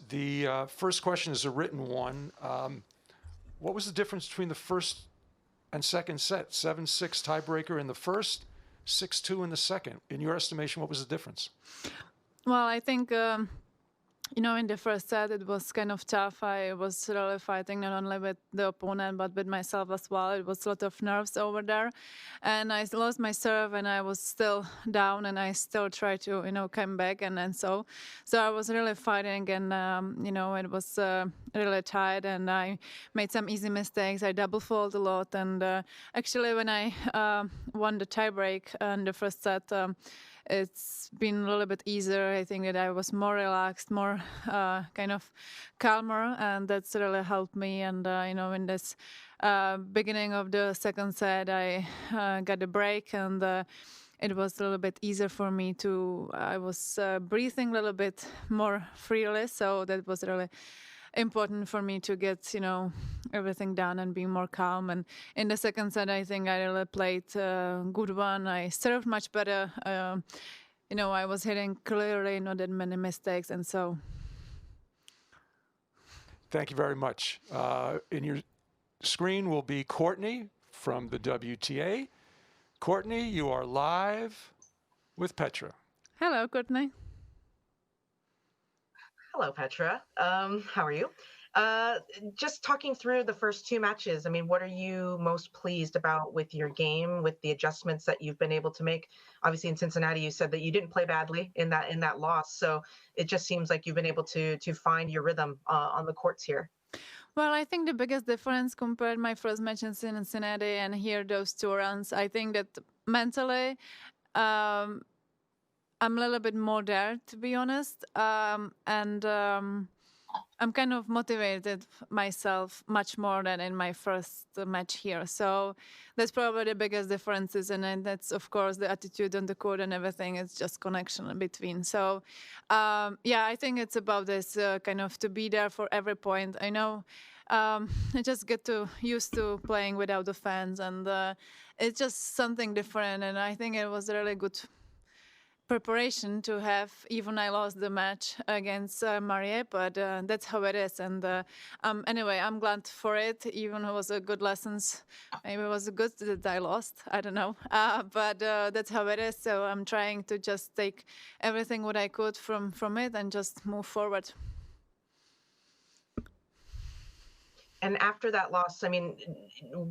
The first question is a written one. What was the difference between the first and second set? 7-6 tiebreaker in the first, 6-2 in the second. In your estimation, what was the difference? Well, I think, in the first set, it was kind of tough. I was really fighting not only with the opponent, but with myself as well. It was a lot of nerves over there. And I lost my serve, and I was still down, and I still tried to, come back. And so I was really fighting, and, it was really tight, and I made some easy mistakes. I double fault a lot. And actually, when I won the tiebreak in the first set, it's been a little bit easier. I think that I was more relaxed, more kind of calmer, and that's really helped me. And in this beginning of the second set, I got a break, and it was a little bit easier for me I was breathing a little bit more freely, so that was really important for me to get everything done and be more calm. And in the second set, I think I really played a good one. I served much better. I was hitting clearly, not that many mistakes, and so. Thank you very much. In your screen will be Courtney from the WTA. Courtney, you are live with Petra. Hello, Courtney. Hello, Petra. How are you? Just talking through the first two matches, I mean, what are you most pleased about with your game, with the adjustments that you've been able to make? Obviously, in Cincinnati, you said that you didn't play badly in that loss, so it just seems like you've been able to find your rhythm on the courts here. Well, I think the biggest difference compared my first match in Cincinnati and here those two runs, I think that mentally, I'm a little bit more there, to be honest. And I'm kind of motivated myself much more than in my first match here. So that's probably the biggest differences. And that's, of course, the attitude on the court and everything. It's just connection in between. So, I think it's about this kind of to be there for every point. I know I just get used to playing without the fans. And it's just something different. And I think it was really good preparation to have. Even I lost the match against Marie, but that's how it is. And anyway, I'm glad for it. Even it was a good lessons. Maybe it was good that I lost. I don't know. But that's how it is. So I'm trying to just take everything what I could from it and just move forward. And after that loss, I mean,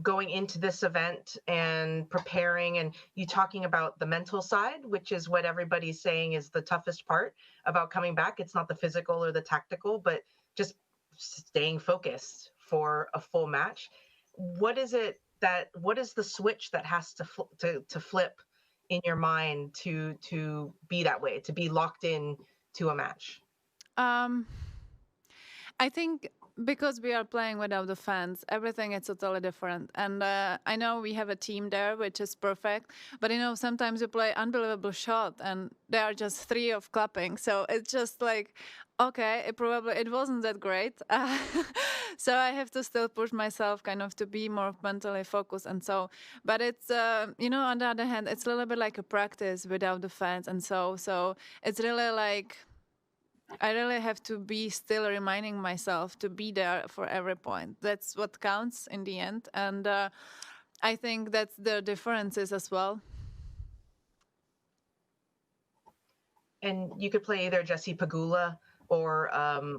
going into this event and preparing, and you talking about the mental side, which is what everybody's saying is the toughest part about coming back. It's not the physical or the tactical, but just staying focused for a full match. What is the switch that has to flip in your mind to be that way, to be locked in to a match? I think because we are playing without the fans, everything is totally different. And I know we have a team there, which is perfect. But, sometimes you play unbelievable shot and there are just three of clapping. So it's just like, okay, it wasn't that great. So I have to still push myself kind of to be more mentally focused. And so, but it's, on the other hand, it's a little bit like a practice without the fans. And so it's really like, I really have to be still reminding myself to be there for every point. That's what counts in the end. And I think that's the differences as well. And you could play either Jessie Pegula or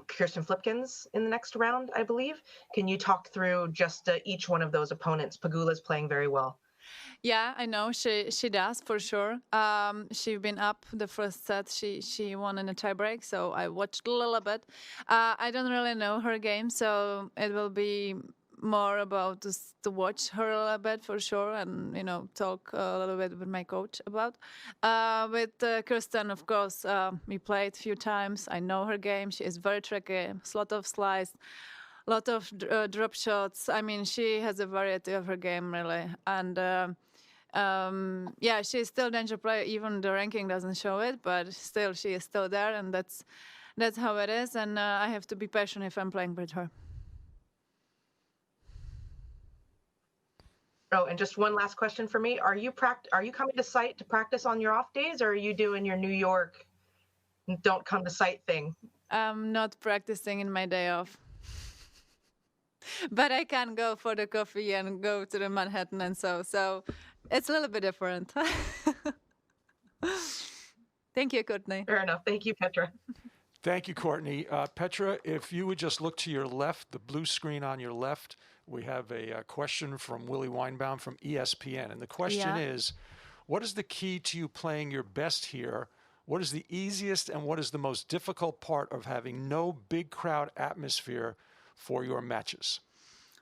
Kirsten Flipkins in the next round, I believe. Can you talk through just each one of those opponents? Pegula's playing very well. Yeah, I know she does for sure. She's been up the first set. She won in a tiebreak, so I watched a little bit. I don't really know her game, so it will be more about just to watch her a little bit for sure, and talk a little bit with my coach about. With Kirsten, of course, we played a few times. I know her game. She is very tricky. A lot of slice. Lot of drop shots. I mean, she has a variety of her game, really. And she's still a danger player. Even the ranking doesn't show it, but still, she is still there, and that's how it is. And I have to be patient if I'm playing with her. Oh, and just one last question for me: Are you coming to site to practice on your off days, or are you doing your New York don't come to site thing? I'm not practicing in my day off. But I can go for the coffee and go to the Manhattan and so it's a little bit different. Thank you, Courtney. Fair enough. Thank you, Petra. Thank you, Courtney. Petra, if you would just look to your left, the blue screen on your left, we have a question from Willie Weinbaum from ESPN. And the question is, what is the key to you playing your best here? What is the easiest and what is the most difficult part of having no big crowd atmosphere for your matches?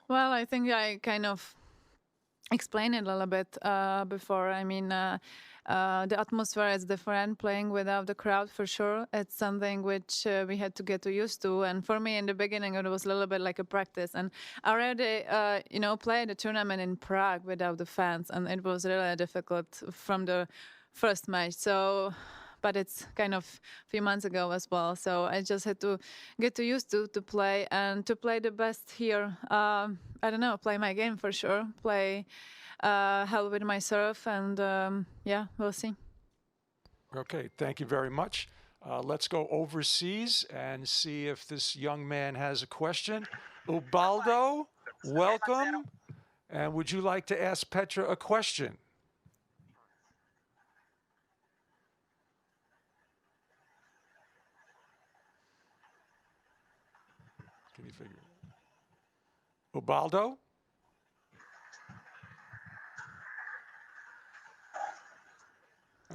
Well, I think I kind of explained it a little bit before. I mean, the atmosphere is different playing without the crowd for sure. It's something which we had to get used to. And for me, in the beginning, it was a little bit like a practice. And I already, played a tournament in Prague without the fans, and it was really difficult from the first match. But it's kind of a few months ago as well. So I just had to get used to play and to play the best here. I don't know, play my game for sure. Play help with my serve, and we'll see. Okay, thank you very much. Let's go overseas and see if this young man has a question. Ubaldo, welcome. And would you like to ask Petra a question? Can you figure it out? Ubaldo?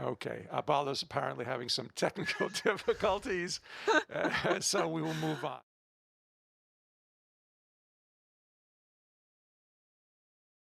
Okay, Ubaldo's apparently having some technical difficulties, so we will move on.